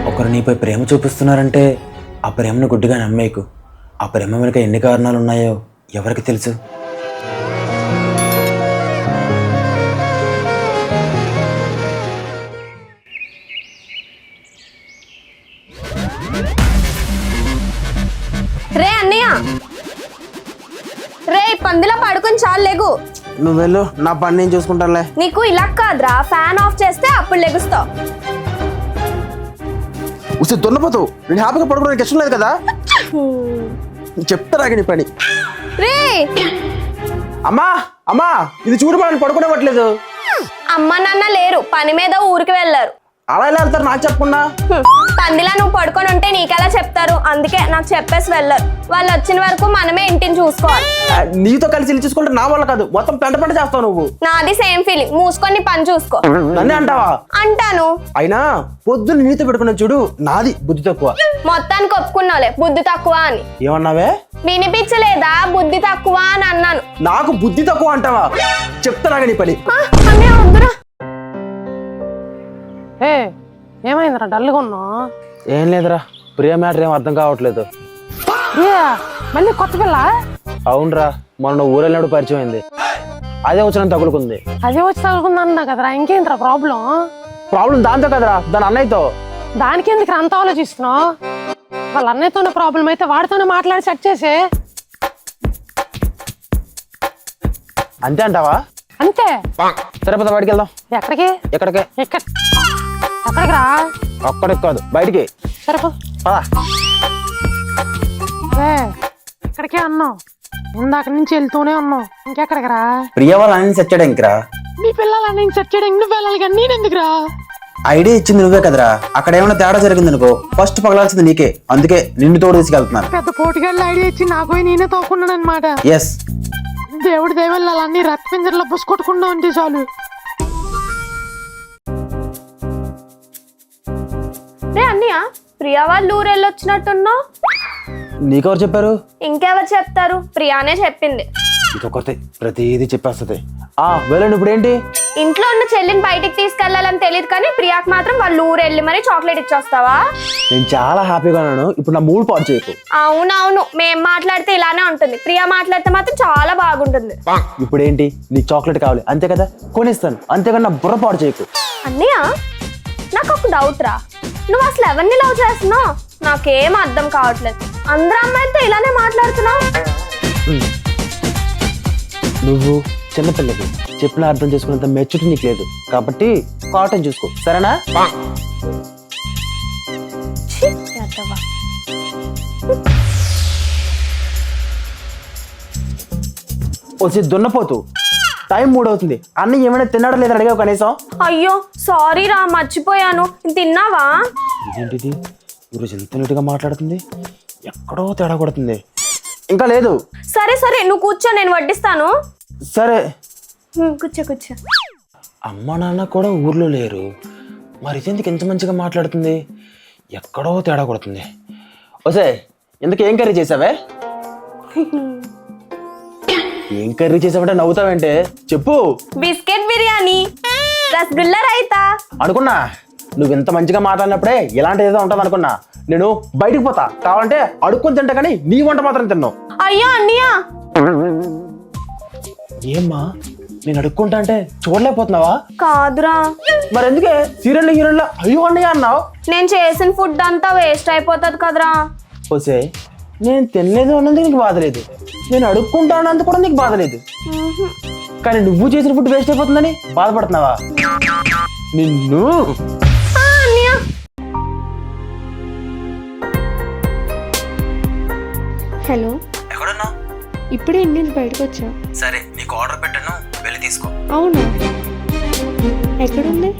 ఒకరు నీపై ప్రేమ చూపిస్తున్నారంటే ఆ ప్రేమను గుడ్డిగా నమ్మేకు. ఆ ప్రేమ వెనుక ఎన్ని కారణాలు ఉన్నాయో ఎవరికి తెలుసు. రే అన్నయ్య, రే పందిలా పడుకొని చాలు లేగు. నువ్వు వెళ్ళు, నా పని నేను చూసుకుంటానులే. నీకు ఇలా కాదురా, ఫ్యాన్ ఆఫ్ చేస్తే అప్పుడు లెగుస్తావు. ఉసి దున్నపోతు, నేను హ్యాపీగా పడుకోవడానికి ఇష్టం లేదు కదా. చెప్తారా నీ పని. రే అమ్మా అమ్మా, ఇది చూడు, మనం పడుకోవట్లేదు. అమ్మ నాన్న లేరు, పని మీద ఊరికి వెళ్ళారు. అలా ఎలా వెళ్తారు నాకు చెప్పకుండా? పందిలా నువ్వు పడుకొని ఉంటే నీకెలా చెప్తారు? అందుకే నాకు చెప్పేసి వెళ్ళారు. వాళ్ళు వచ్చిన వరకు మనమే ఇంటిని చూసుకోవాలి. నీతో కలిసి ఇల్లు చూసుకుంటే నా వల్ల కాదు, మొత్తం పెంట చేస్తావు నువ్వు. నాది సేమ్ ఫీలింగ్. మూసుకొని పని చూసుకో. నన్నే అంటావా? అంటాను. అయినా పొద్దున్న నీతో పెట్టుకున్నా చూడు, నాది బుద్ధి తక్కువ. మొత్తానికి ఒప్పుకున్నావులే బుద్ధి తక్కువ అని. ఏమన్నావే? వినిపించలేదా? బుద్ధి తక్కువ అని అన్నాను. నాకు బుద్ధి తక్కువ అంటావా? చెప్తారా నీ పని. అన్నయ్య వద్దురా. ఏమైందిరా డల్గా ఉన్నావు? ఏం లేదురా, ప్రియ మ్యాటర్ ఏం అర్థం కావట్లేదు. మళ్ళీ కొత్త పిల్ల? అవునరా, మొన్న ఊరెళ్ళినప్పుడు పరిచయం అయింది. అదే వచ్చిన తగులుకుంది. అదే వచ్చి తగులుకుందన్నా కదరా, ఇంకేంట్రా ప్రాబ్లం? ప్రాబ్లం దాంతో కదరా, దాని అన్నయ్యతో. దానికి ఎందుకు అంత ఆలోచిస్తున్నావు? వాళ్ళ అన్నయ్యతోనే ప్రాబ్లం అయితే వాడితోనే మాట్లాడి సెట్ చేసే. అంతే అంటావా? అంతే. సరే పద, బయటికి వెళ్దాం. ఎక్కడికి? ఎక్కడికే? ఎక్కడికి రా? అక్కడికి కాదు, బయటికి. సరేపో పదా. ఎక్కడికే అన్నావు? ఇందాక నుంచి వెళ్తూనే ఉన్నావు, ఇంకెక్కడికి రా? ప్రియ వాళ్ళ అన్ని సెట్ చేయడానికి రా. నీ పిల్లలు నేను సెట్ చేయడానికి నువ్వు వెళ్ళాలి కానీ నేనెందుకు రా? ఐడియా ఇచ్చింది నువ్వే కదరా. అక్కడ ఏమైనా తేడా జరిగింది అనుకో, ఫస్ట్ పగలాల్సింది నీకే. అందుకే నిన్ను తోడు తీసుకెళ్తున్నాను. పెద్ద పోటీగాళ్ళు ఐడియా ఇచ్చి నాకు నేనే తోకున్నాను అనమాట. ఎస్, దేవుడి దేవల్ల అన్ని రక్త పింజర్లో బుసుకొట్టకుండా ఉంటే చాలు. రే అన్నయ్య, ప్రియా వాళ్ళు ఊరు వెళ్ళొచ్చినట్టున్నావు. నీకెవరు చెప్పారు? ఇంకెవరు చెప్తారు? ప్రియానే చెప్పింది. ఇదొకటి ప్రతిదీ చెప్పేస్తుంది. వెళ్ళండి. ఇప్పుడు ఏంటి? ఇంట్లో ఉన్న చెల్లిని బయటికి తీసుకెళ్లాలని తెలియదు కానీ ప్రియాకి మాత్రం వాళ్ళు ఊరు వెళ్ళి మరి చాక్లెట్ ఇచ్చొస్తావా? నేను చాలా హ్యాపీగా ఉన్నాను. ఇప్పుడు నా మూడ్ పాడు చేయకు. అవునవును, మేం మాట్లాడితే ఇలానే ఉంటుంది, ప్రియా మాట్లాడితే మాత్రం చాలా బాగుంటుంది. ఇప్పుడు ఏంటి? నీకు చాక్లెట్ కావాలి అంతే కదా, కొనిస్తాను. అంతేగాని నా బుర్ర పాడు చేయకు. అన్నయ్య, నాకు ఒక డౌట్ రా. నువ్వు అసలు ఎవరిని లవ్ చేస్తున్నావు? నాకేం అర్థం కావట్లేదు. అందరు అమ్మాయిలతో ఇలానే మాట్లాడుతున్నావు. నువ్వు చిన్నపిల్లవి, చెప్పిన అర్థం చేసుకున్నంత మెచ్యూరిటీ నీకు లేదు కాబట్టి కాటన్ చూసుకో, సరేనా? ఛీ, ఎద్దవా. వచ్చి దున్నపోతూ, టైం 3 అవుతుంది. అన్న ఏమైనా తిన్నాడో లేదా అడిగావు కనీసం? అయ్యో సారీ రా, మర్చిపోయాను. తిన్నావా? ఇదేంటిది, ఈరోజు ఎంత నీట్గా మాట్లాడుతుంది, ఎక్కడో తేడా కొడుతుంది. ఇంకా లేదు. సరే సరే, నువ్వు కూర్చో, నేను వడ్డిస్తాను. సరే కూర్చో కూర్చో. అమ్మ నాన్న కూడా ఊర్లో లేరు, మరి ఇదెందుకు ఎంత మంచిగా మాట్లాడుతుంది? ఎక్కడో తేడా కొడుతుంది. ఓసే, ఎందుకు ఏం కర్రీ చేసావే? ఏం కర్రీ చేసావంటే నవ్వుతావంటే చెప్పు. బిస్కెట్ బిర్యానీ, రసగుల్లా రైతా. అనుకున్నా నువ్వు ఇంత మంచిగా మాట్లాడినప్పుడే ఇలాంటి ఏదో ఉంటుంది అనుకున్నా. నేను బయటికి పోతా, కావాలంటే అడుక్కొని తింటా కానీ నీ వంట మాత్రం తిన్నావు. అయ్యో అన్నయ్య. ఏమ్మా, నేను అడుక్కుంటా అంటే చూడలేకపోతున్నావా? కాదురా. మరి ఎందుకే సీరియల్ హీరోల్లో అయ్యో అన్నయ్య అన్నావు? నేను చేసిన ఫుడ్ అంతా వేస్ట్ అయిపోతుంది కదరా. ఓసే, నేను తినలేదు అన్నందుకు నీకు బాధ లేదు, నేను అడుక్కుంటా అన్నందుకు కూడా నీకు బాధ లేదు. కానీ నువ్వు చేసిన ఫుడ్ వేస్ట్ అయిపోతుందని బాధపడుతున్నావా? నిన్ను. హలో, ఎక్కడున్నావు? ఇప్పుడే ఇంటి నుంచి బయటకు వచ్చా. సరే, నీకు ఆర్డర్ పెట్టాను, వెళ్ళి తీసుకో. అవునా, ఎక్కడుంది?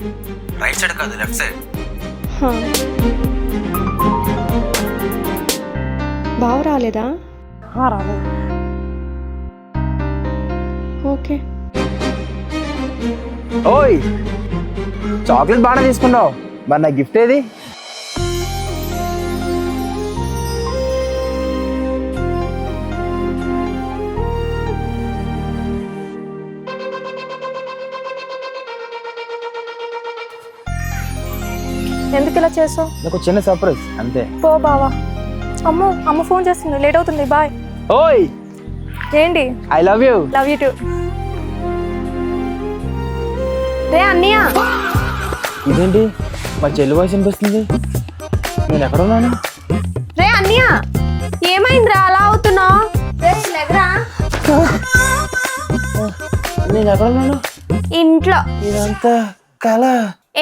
రైట్ సైడ్ కాదు, లెఫ్ట్ సైడ్. బావ రాలేదా? రాలేదు. ఓకే. ఓయ్, చాక్లెట్ బాగా తీసుకున్నావు, మరి నా గిఫ్ట్ ఏది? ఎందుకు ఇలా చేసావు? నాకు చిన్న సర్ప్రైజ్ అంతే. పో బావా. అమ్మ ఫోన్ చేస్తుంది, లేట్ అవుతుంది, బాయ్. ఓయ్ ఏంటి? I love you. Love you too. రే అన్నయ్య, ఇదేంటి మా చెల్లి వాయిస్ అనిపిస్తుంది? నేను ఎక్కడ ఉన్నాను? రే అన్నయ్య, ఏమైందిరా అలా అవుతున్నావు? లేదురా, నేను ఎక్కడ ఉన్నాను? ఇంట్లో. ఇదంతా కళ.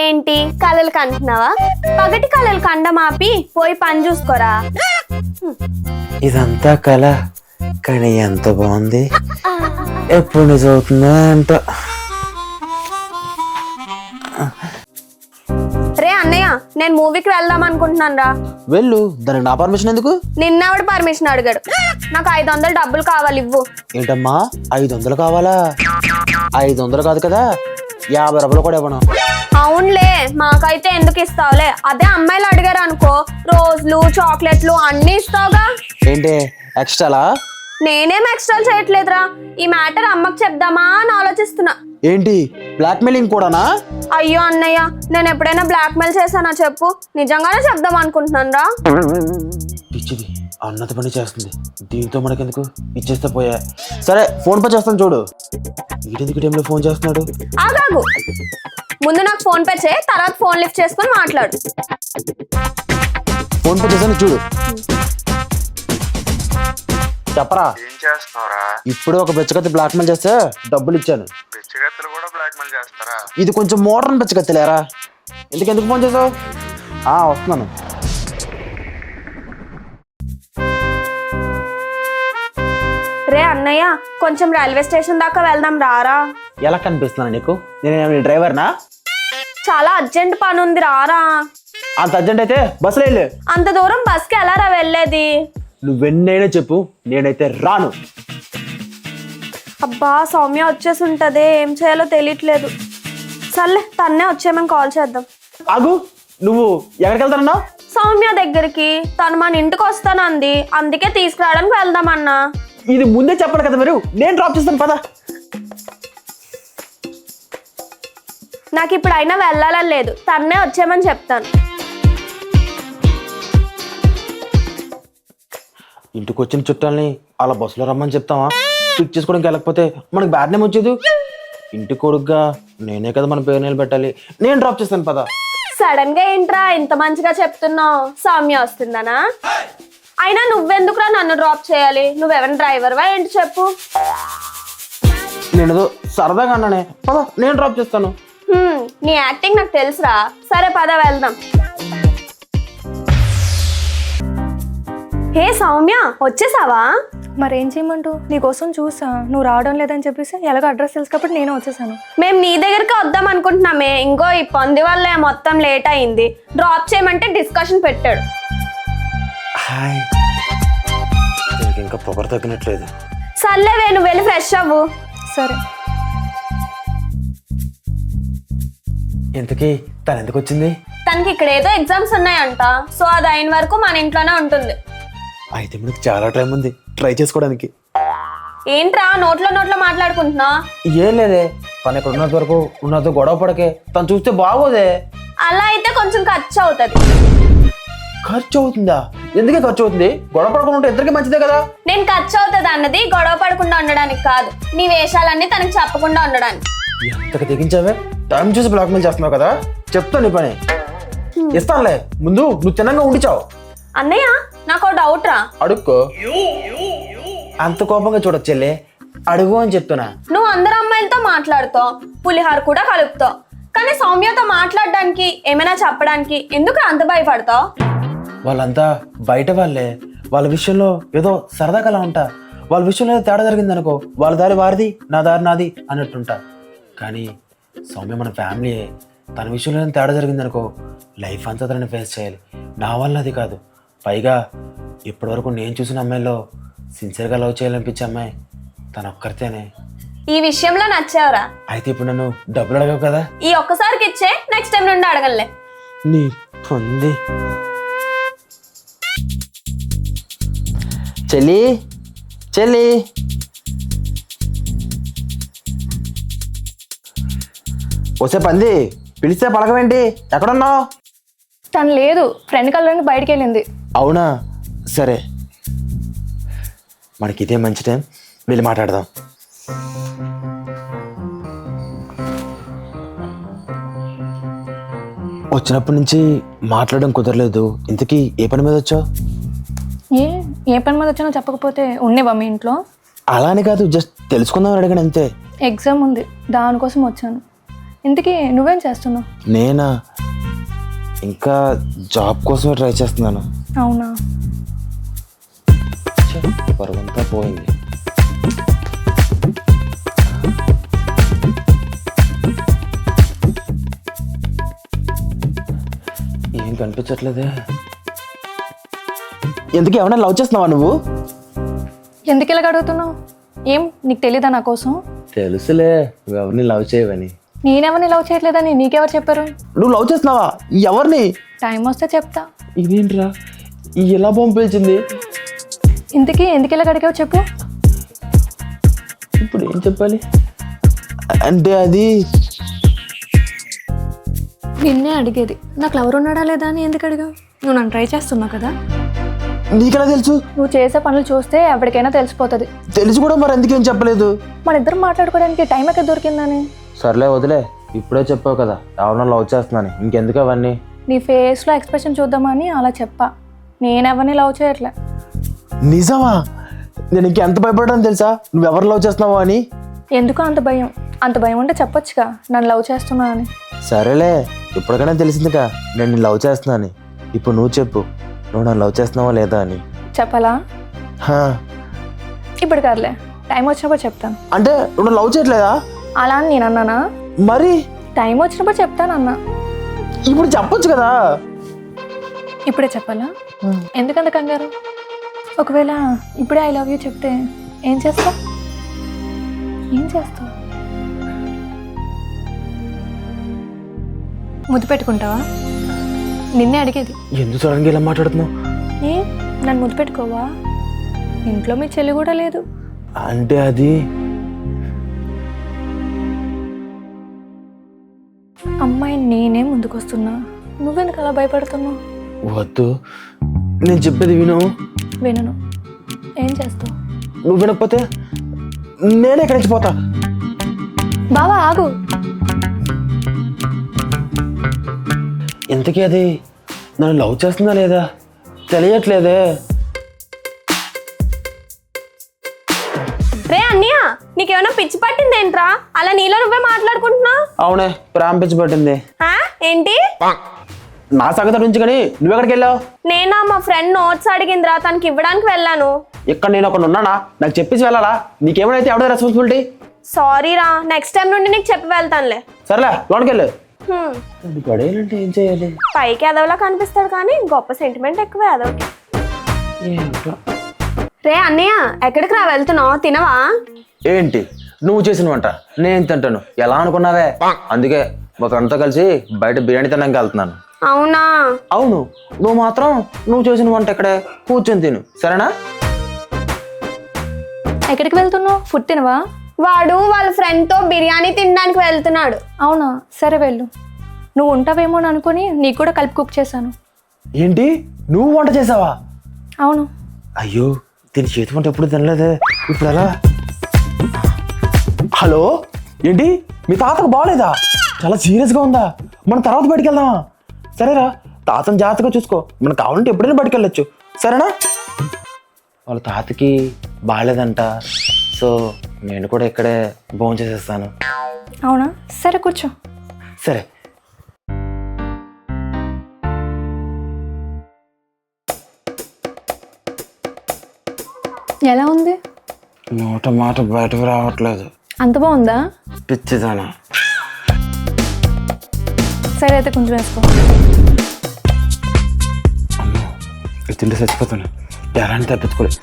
ఏంటి కళలు కంటున్నావా? పగటి కళలు కండం ఆపి పోయి పని చూసుకోరా. ఇదంతా కళ, కానీ ఎంత బాగుంది. ఎప్పుడు నిజం అవుతుందో అంట. రే అన్నయ్య, నేను మూవీకి వెళ్దాం అనుకుంటున్నాను రా. వెళ్ళు, దానికి నా పర్మిషన్ ఎందుకు? నిన్నవాడు పర్మిషన్ అడిగాడు. నాకు 500 డబ్బులు కావాలి, ఇవ్వు. ఏంటమ్మా 500 కావాలా? 500 కాదు కదా, 50 రూపాయలు కూడా ఇవ్వను. అవునులే, మాకైతే ఎందుకు ఇస్తావులే. అదే అమ్మాయిలు అడిగారు అనుకో, రోజులు చాక్లెట్లు అన్ని ఇస్తావుగా. ఏంటి ఎక్స్ట్రాలా? నేనేం ఎక్స్ట్రా చేయట్లేదురా. ఈ మ్యాటర్ అమ్మకి చెప్దామా అని ఆలోచిస్తున్నా. ఏంటి బ్లాక్ మెయిలింగ్ కూడానా? అయ్యో అన్నయ్య, నేను ఎప్పుడైనా బ్లాక్ మెయిల్ చేశానా చెప్పు? నిజంగానే చెప్దాం అనుకుంటున్నాను రా. పిచ్చిది అన్నత పని చేస్తుంది, దీంతో మనకెందుకు, ఇచ్చేస్తే పోయా. సరే ఫోన్ పే చేస్తాను చూడు. వీడెందుకు టైంలో ఫోన్ చేస్తున్నాడు? ఆగాగు, ముందు నాకు ఫోన్ పే చేయి, తర్వాత ఫోన్ లిఫ్ట్ చేసుకొని మాట్లాడు. ఫోన్ పే చేస్తాను చూడు. చెప్పరా. ఏం చేస్తున్నావురా? ఇప్పుడు ఒక బెచ్చగత్తి బ్లాక్ మెయిల్ చేస్తే డబ్బులు ఇచ్చాను. పిచ్చగత్తులు కూడా బ్లాక్ మెయిల్ చేస్తారా? ఇది కొంచెం మోడర్న్ బెచ్చగత్తిలేరా. ఎందుకు ఫోన్ చేసావు? వస్తున్నాను. రే అన్నయ్య, కొంచెం రైల్వే స్టేషన్ దాకా వెళ్దాం రారా. ఎలా కనిపిస్తున్నాను నీకు? నేను డ్రైవర్నా? చాలా అర్జెంట్ పని ఉంది రారా. అంత అర్జెంట్ అయితే బస్సులో వెళ్ళు. అంత దూరం బస్కి ఎలా రా వెళ్ళేది? నువ్వెన్నైనా చెప్పు, నేనైతే రాను. అబ్బా సౌమ్య వచ్చేసి ఉంటదే, ఏం చేయాలో తెలియట్లేదు. సర్లే, తన్నే వచ్చేమని కాల్ చేద్దాం. ఆగు, నువ్వు ఎక్కడికి వెళ్తానన్నా? సౌమ్య దగ్గరికి. తను మన ఇంటికి వస్తానంది, అందుకే తీసుకురావడానికి వెళ్దామన్నా. ఇది ముందే చెప్పాలి కదా మీరు. నేను డ్రాప్ చేస్తాను పద. నాకు ఇప్పుడు అయినా వెళ్ళాలని లేదు, తన్నే వచ్చేమని చెప్తాను. ఇంటికి వచ్చిన చుట్టాలని అలా బస్సులో రమ్మని చెప్తావా? పిక్ చేసుకోవడానికి వెళ్ళకపోతే మనకు బ్యాడ్ నేమ్ వచ్చేది. ఇంటి కొడుకుగా నేనే కదా మన పేరు నిలబెట్టాలి. నేను డ్రాప్ చేస్తాను పద. సడన్ గా ఏంట్రా ఇంత మంచిగా చెప్తున్నావు? సౌమ్య వస్తుందనా? అయినా నువ్వెందుకురా నన్ను డ్రాప్ చేయాలి? నువ్వెవరి డ్రైవర్వా ఏంటి చెప్పు? నేను ఏదో సరదాగా అన్నానే, పద నేను డ్రాప్ చేస్తాను. నీ యాక్టింగ్ నాకు తెలుసురా. సరే పద వెళ్దాం. హే సౌమ్య, వచ్చేసావా? మరేం చేయమంటావు? నీకోసం చూసా, నువ్వు రావడం లేదని చెప్పేసి ఎలాగో అడ్రస్ తెలుసు కాబట్టి నేను వచ్చేసాను. మేము నీ దగ్గరికి వద్దాం అనుకుంటున్నామే, ఇంకో ఈ పంది వల్ల మొత్తం లేట్ అయింది. డ్రాప్ చేయమంటే డిస్కషన్ పెట్టాడు. హాయ్, ఇంకా పొగరు తగ్గినట్లేదు. సర్లేవే, నువ్వు వెళ్ళి ఫ్రెష్ అవ్వు. సరే. ఇంతకీ తను ఎందుకు వచ్చింది? తనకి ఇక్కడ ఏదో ఎగ్జామ్స్ ఉన్నాయంట, సో అది అయిన వరకు మన ఇంట్లోనే ఉంటుంది. అయితే మనకు చాలా టైం ఉంది ట్రై చేసుకోవడానికి. ఏంట్రా నోట్లో మాట్లాడుకుంటున్నా? ఏం లేదే, తను ఇక్కడ ఉన్నంత వరకు ఉన్నతో గొడవ పడకే. తను చూస్తే బాగోదే. అలా అయితే కొంచెం ఖర్చు అవుతుంది. ఖర్చు అవుతుందా? ఎందుకే ఖర్చు అవుతుంది? గొడవ పడకుండా ఉంటే ఇద్దరికి మంచిదే కదా. నేను ఖర్చు అవుతుంది అన్నది గొడవ పడకుండా ఉండడానికి కాదు, నీ వేషాలన్నీ తనకి చెప్పకుండా ఉండడానికి. ఎంతకు తెగించావే? టైం చూసి బ్లాక్ మెయిల్ చేస్తున్నావు కదా. చెప్తా నీ పని. ఇస్తానులే, ముందు నువ్వు చిన్నగా ఉండిచావు. అన్నయ్య, నాకు డౌట్ రా. అడుక్కో. అంత కోపంగా చూడొచ్చెల్లే, అడుగు అని చెప్తున్నా. నువ్వు అందరు అమ్మాయిలతో మాట్లాడుతావు, పులిహార కూడా కలుపుతావు, కానీ సౌమ్యతో మాట్లాడడానికి ఏమైనా చెప్పడానికి ఎందుకు అంత భయపడతావు? వాళ్ళంతా బయట వాళ్ళే. వాళ్ళ విషయంలో ఏదో సరదాగా అలా ఉంటా. వాళ్ళ విషయంలో ఏదో తేడా జరిగింది అనుకో, వాళ్ళ దారి వారిది, నా దారి నాది అన్నట్టుంటా. కానీ సౌమ్య మన ఫ్యామిలీయే. తన విషయంలో ఏదైనా తేడా జరిగింది అనుకో, లైఫ్ అంతా తనని ఫేస్ చేయాలి. నా వల్ల అది కాదు. పైగా ఇప్పటివరకు నేను చూసిన అమ్మాయిలో సిన్సియర్గా లవ్ చేయాలనిపించే అమ్మాయి తను ఒక్కరితేనే. ఈ విషయంలో నచ్చావురా. అయితే ఇప్పుడు నన్ను డబ్బులు అడగవు కదా. ఈ ఒక్కసారికి ఇచ్చే, నెక్స్ట్ టైం నుండి అడగలే. నీ పొంది చెల్లి చెల్లి వస్తే పంది పిలిస్తే పలకవేంటి? ఎక్కడున్నావు? తను లేదు, ఫ్రెండ్ కలవడానికి బయటికి వెళ్ళింది. అవునా, సరే మనకి ఇదే మంచి టైం, వెళ్ళి మాట్లాడదాం. వచ్చినప్పటి నుంచి మాట్లాడడం కుదరలేదు. ఇంతకీ ఏ పని మీద వచ్చావు? ఏ పని మీద వచ్చానో చెప్పకపోతే ఉండేవా మీ ఇంట్లో? అలా అని కాదు, జస్ట్ తెలుసుకుందామని అడిగాను అంతే. ఎగ్జామ్ ఉంది, దానికోసం వచ్చాను. ఇంతకీ నువ్వేం చేస్తున్నావు? నేనా, ఇంకా జాబ్ కోసమే ట్రై చేస్తున్నాను. అవునా? పరువంతా పోయింది. ఏం కనిపించట్లేదే. ఎందుకు ఏమన్నా లవ్ చేస్తున్నావా నువ్వు? ఎందుకు ఇలాగ అడుగుతున్నావు? ఏం నీకు తెలీదా నా కోసం? తెలుసులే, నువ్వు ఎవరిని లవ్ చేయవని. నేనెవరిని లవ్ చేయట్లేదని నీకెవరు చెప్పారు? నువ్వు లవ్ చేస్తున్నావా? ఎవరిని? టైం వస్తే చెప్తా. ఇదేంట్రా ఇలా బొమ్మ పిలిచింది? ఇంతకీ ఎందుకు ఇలాగ అడిగావు చెప్పు. ఇప్పుడు ఏం చెప్పాలి అంటే, అది నిన్నే అడిగేది. నాకు ఎవరు ఉన్నాడా లేదా అని ఎందుకు అడిగావు? నువ్వు నన్ను ట్రై చేస్తున్నావు కదా. నీకెలా తెలుసు? నువ్వు చేసే పనులు చూస్తే ఎవరికైనా తెలిసిపోతుంది. తెలుసు కూడా, మరి ఎందుకేం చెప్పలేదు? మన ఇద్దరం మాట్లాడుకోవడానికి టైం ఎక్కడ దొరికిందని. సర్లే వదిలే, ఇప్పుడే చెప్పావు కదా ఎవరన్నా లవ్ చేస్తున్నాను, ఇంకెందుకు అవన్నీ? నీ ఫేస్లో ఎక్స్ప్రెషన్ చూద్దామని అలా చెప్పా. నేనెవరిని లవ్ చేయట్లే. నిజమా? నేను ఇంకెంత భయపడ్డాను తెలుసా నువ్వు ఎవరు లవ్ చేస్తున్నావు అని. ఎందుకు అంత భయం? అంత భయం ఉంటే చెప్పొచ్చుగా నన్ను లవ్ చేస్తున్నా అని. సరేలే, ఇప్పటికైనా తెలిసిందిగా నేను నిన్ను లవ్ చేస్తున్నాను. ఇప్పుడు నువ్వు చెప్పు, నువ్వు నన్ను లవ్ చేస్తున్నావా లేదా అని. చెప్పాలా? హా. ఇప్పుడు కాదులే, టైం వచ్చినప్పుడు చెప్తాను. అంటే నువ్వు లవ్ చేయట్లేదా? అలా అని నేను అన్నానా? మరి టైం వచ్చినప్పుడు చెప్తానన్నా. ఇప్పుడు చెప్పొచ్చు కదా. ఇప్పుడే చెప్పాలా? ఎందుకంత కంగారు? ఒకవేళ ఇప్పుడే ఐ లవ్ యూ చెప్తే ఏం చేస్తావు? ఏం చేస్తావు? ముద్దు పెట్టుకుంటావా? నిన్నే అడిగేది. ఎందుకు సడన్గా ఇలా మాట్లాడుతున్నావు? ఏ, నన్ను ముద్దు పెట్టుకోవా? ఇంట్లో మీ చెల్లి కూడా లేదు. అంటే అది అమ్మాయి నేనే ముందుకొస్తున్నా, నువ్వెందుకు అలా భయపడుతున్నావు? వద్దు, నేను చెప్పేది విను. వినను. ఏం చేస్తావు? నువ్వు వినకపోతే నేనే ఇక్కడి నుంచి పోతా. బావా ఆగు. ఇంతకీ అది నన్ను లవ్ చేస్తుందా లేదా తెలియట్లేదే. రే అన్నయ్య, నీకేమైనా పిచ్చి పట్టిందేంట్రా? అలా నీలో నువ్వే మాట్లాడుకుంటున్నావు. అవునే, ప్రేమ పిచ్చి పట్టింది. ఏంటి? నా సంగతి నుంచి కానీ నువ్వెక్కడికి వెళ్ళావు? నేనా, మా ఫ్రెండ్ నోట్స్ అడిగిందిరా, తనకి ఇవ్వడానికి వెళ్ళాను. ఇక్కడ నేను ఒకటి ఉన్నానా? నాకు చెప్పేసి వెళ్ళాలా? నీకేమైనా ఎవడే రెస్పాన్సిబిలిటీ? సారీ రా, నెక్స్ట్ టైం నుండి నీకు చెప్పి వెళ్తానులే. సరేలే, లోనికి వెళ్ళు. హ్మ్. పడేయాలంటే ఏం చేయాలి? పైకి ఎదవలా కనిపిస్తాడు కానీ గొప్ప సెంటిమెంట్ ఎక్కువ ఎదవకి. ఏంటో. రే అన్నయ్య, ఎక్కడికి రా వెళ్తున్నావు? తినవా? ఏంటి నువ్వు చేసిన వంట నేను తింటాను ఎలా అనుకున్నావే? అందుకే ఒకరంతా కలిసి బయట బిర్యానీ తినడానికి వెళ్తున్నాను. అవునా? అవును, నువ్వు మాత్రం నువ్వు చేసిన వంట ఇక్కడే కూర్చొని తిను, సరేనా? ఎక్కడికి వెళ్తున్నావు? ఫుడ్ తినవా? వాడు వాళ్ళ ఫ్రెండ్ తో బిర్యానీ తినడానికి వెళ్తున్నాడు. అవునా, సరే వెళ్ళు. నువ్వు ఉంటావేమో అని అనుకుని నీకు కూడా కలిపి కుక్ చేశాను. ఏంటి, నువ్వు వంట చేసావా? అవును. అయ్యో, దీని చేతి వంట ఎప్పుడు తినలేదే, ఇప్పుడు ఎలా? హలో, ఏంటి మీ తాతకు బాగలేదా? చాలా సీరియస్గా ఉందా? మనం తర్వాత బయటికి వెళ్దామా? సరేరా, తాతను జాగ్రత్తగా చూసుకో, మనకు కావాలంటే ఎప్పుడైనా బయటికి వెళ్ళొచ్చు, సరేనా? వాళ్ళ తాతకి బాగాలేదంట, సో నేను కూడా ఇక్కడే భోజనం చేసేస్తాను. అవునా, సరే కూర్చో. సరే. ఎలా ఉంది? నోట మాట బయటకు రావట్లేదు. అంత బాగుందా? పిచ్చిదానా. సరే అయితే కొంచెం వేసుకో. అమ్మో, ఇది తింటే చచ్చిపోతాను, ఎలాంటి తప్పించుకోలేదు.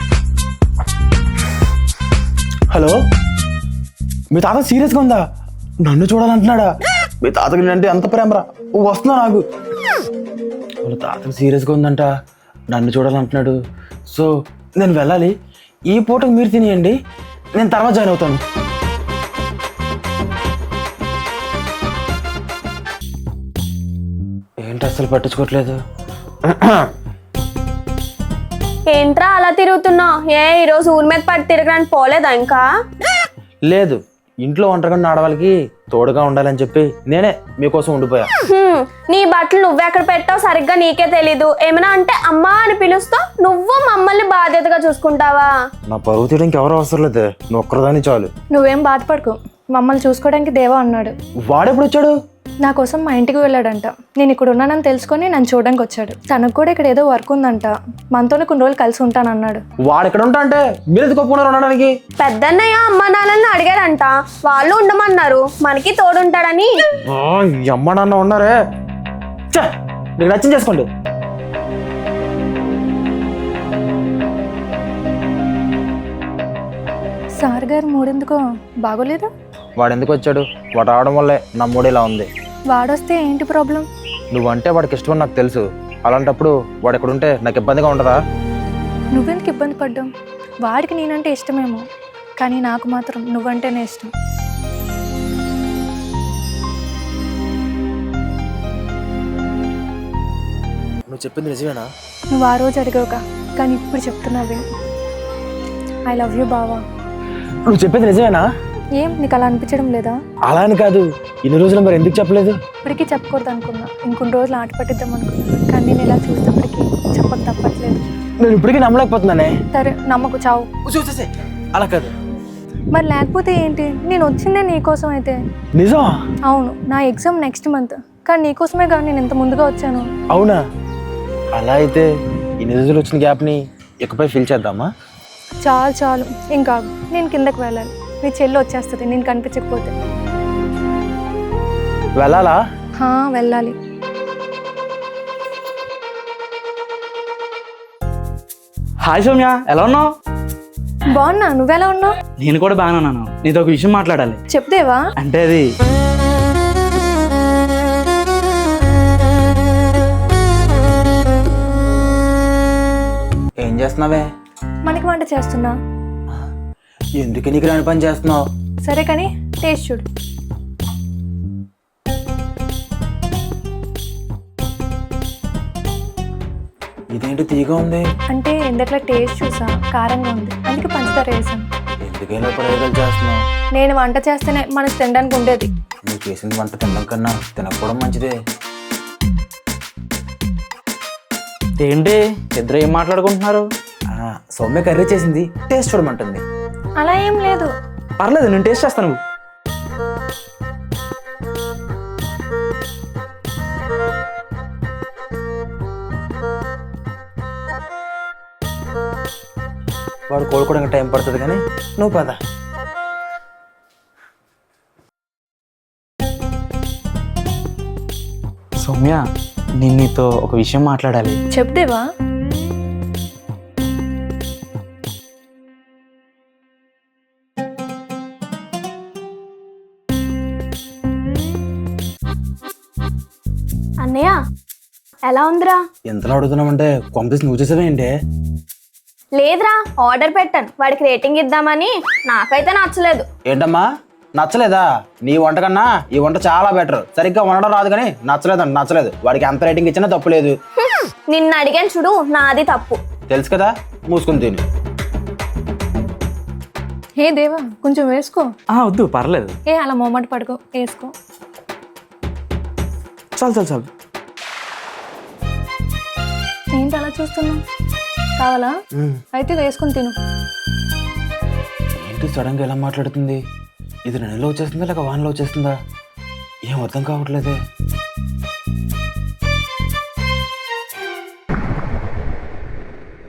హలో, మీ తాత సీరియస్గా ఉందా? నన్ను చూడాలంటున్నాడా? మీ తాతకి నేనంటే ఎంత ప్రేమరా, వస్తున్నా నాకు. వాళ్ళ తాతకి సీరియస్గా ఉందంట, నన్ను చూడాలంటున్నాడు. సో నేను వెళ్ళాలి. ఈ పూటకు మీరు తినేయండి, నేను తర్వాత జాయిన్ అవుతాను. ఏంటో అస్సలు పట్టించుకోవట్లేదు. ఏంట్రా అలా తిరుగుతున్నావు? ఈరోజు ఊరి మీద పడి తిరగడానికి పోలేదా ఇంకా? లేదు, ఇంట్లో ఒంటరిగా ఉన్న ఆడవాళ్ళకి తోడుగా ఉండాలని చెప్పి నేనే మీకోసం ఉండిపోయా. నీ బట్టలు నువ్వెక్కడ పెట్టావు సరిగ్గా నీకే తెలీదు. ఏమైనా అంటే అమ్మా అని పిలుస్తావు, నువ్వు మమ్మల్ని బాధ్యతగా చూసుకుంటావా? నా పరువు తీయడానికి ఎవరు అవసరం లేదు, నువ్వు ఒక్కరిదాన్ని చాలు. నువ్వేం బాధపడకు, మమ్మల్ని చూసుకోవడానికి దేవా అన్నాడు. వాడెప్పుడు వచ్చాడు? నా కోసం మా ఇంటికి వెళ్ళాడంట. నేను ఇక్కడ ఉన్నానని తెలుసుకొని నన్ను చూడడానికి వచ్చాడు. తనకు కూడా ఇక్కడ ఏదో వర్క్ ఉందంట, మనతోనే కొన్ని రోజులు కలిసి ఉంటానన్నాడు. వాడు ఎక్కడ ఉంటా అంటే మీరు ఎందుకు ఒప్పుకున్నారు ఉండడానికి? పెద్దన్నయ్య అమ్మ నాన్నల్ని అడిగారంట, వాళ్ళు ఉండమన్నారు, మనకి తోడుంటాడని. ఈ అమ్మ నాన్న ఉన్నారే, ఛే, నీకు నచ్చింది చేసుకోండి. సార్ గారు మూడెందుకో బాగోలేదా? వాడు ఎందుకు వచ్చాడు? వాడు రావడం వల్లే నా మూడు ఇలా ఉంది. వాడొస్తే ఏంటి ప్రాబ్లం? నువ్వంటే వాడికి ఇష్టం నాకు తెలుసు. అలాంటప్పుడు వాడు ఎక్కడ ఉంటే నాకు ఇబ్బందిగా ఉంటుందా? నువ్వెందుకు ఇబ్బంది పడ్డావు? వాడికి నేనంటే ఇష్టమేమో, కానీ నాకు మాత్రం నువ్వంటేనే ఇష్టం. నువ్వు చెప్పింది నిజమేనా? నువ్వు ఆ రోజు అడిగావుగా, కానీ ఇప్పుడు చెప్తున్నావే. ఐ లవ్ యూ బావా. నువ్వు చెప్పింది నిజమేనా? ఏం నీకు అలా అనిపించడం లేదా? అలా అని కాదు, ఇన్ని రోజులు మరి ఎందుకు చెప్పలేదు? ఇప్పటికీ చెప్పకూడదు అనుకున్నా, ఇంకొన్ని రోజులు ఆట పట్టిద్దాం అనుకున్నా, కానీ నేను ఇలా చూసేప్పటికీ చెప్పక తప్పట్లేదు. నేను ఇప్పటికీ నమ్మలేకపోతున్నానే. సరే నమ్మకు, చావు. అలా కాదు. మరి లేకపోతే ఏంటి? నేను వచ్చిందే నీకోసం అయితే. నిజం? అవును, నా ఎగ్జామ్ నెక్స్ట్ మంత్, కానీ నీకోసమే కానీ నేను ఇంత ముందుగా వచ్చాను. అవునా? అలా అయితే ఇన్ని రోజులు వచ్చిన గ్యాప్ని ఇకపై ఫిల్ చేద్దామా? చాలు చాలు, ఇంకా నేను కిందకి వెళ్ళాలి. నీ చెల్లి వచ్చేస్తుంది నేను కనిపించకపోతే. వెళ్ళాలా? వెళ్ళాలి. హాయ్ సౌమ్య, ఎలా ఉన్నావు? బాగున్నా, నువ్వెలా ఉన్నావు? నేను కూడా బాగానే ఉన్నాను. నీతో ఒక విషయం మాట్లాడాలి. చెప్దేవా? అంటే అది ఏం చేస్తున్నావే? మనకి వంట చేస్తున్నా. ఎందుకు నీకు రాని పని చేస్తున్నావు? సరే కానీ టేస్ట్ చూడు. ఇదేంటి తీగా ఉంది? అంటే ఇందట్లో టేస్ట్ చూసా, కారంగా ఉంది, అందుకే పంచదార వేసాను. ఎందుకైనా ప్రయోగాలు చేస్తున్నావు? నేను వంట చేస్తేనే మనకు తినడానికి ఉండేది. నువ్వు చేసిన వంట తినడం కన్నా తినకపోవడం మంచిదే. ఏంటి ఇద్దరు ఏం మాట్లాడుకుంటున్నారు? సౌమ్య కర్రీ చేసింది, టేస్ట్ చూడమంటుంది. అలా ఏం లేదు. పర్లేదు, నేను టేస్ట్ చేస్తాను. వాడు కోలుకోవడానికి టైం పడుతుంది కానీ నువ్వు పద. సౌమ్య, నేను నీతో ఒక విషయం మాట్లాడాలి. చెప్దేవా? అన్నయ్య ఎలా ఉందిరా? ఎంతలో అడుగుతున్నామంటే కొంపేసి నువ్వు చేసావేంటి? లేదురా, ఆర్డర్ పెట్టాను, వాడికి రేటింగ్ ఇద్దామని. నాకైతే నచ్చలేదు. ఏంటమ్మా నచ్చలేదా? నీ వంట కన్నా ఈ వంట చాలా బెటర్. సరిగ్గా వండడం రాదు కానీ నచ్చలేదంట, నచ్చలేదు. వాడికి ఎంత రేటింగ్ ఇచ్చినా తప్పు లేదు. నిన్న అడిగాను చూడు, నాది తప్పు. తెలుసు కదా, మూసుకుని తిని. హే దేవా, కొంచెం వేసుకో. వద్దు, పర్లేదు. అలా మొమ్మట పడుకో, వేసుకో. చాలు చాలు చాలు. ఏంటి అలా చూస్తున్నావు? కావాలా? అయితే వేసుకుని తిను. ఏంటి సడన్ గా ఎలా మాట్లాడుతుంది? ఇది నెలలో వచ్చేస్తుందా లేక వానలో వచ్చేస్తుందా? ఏం అర్థం కావట్లేదే.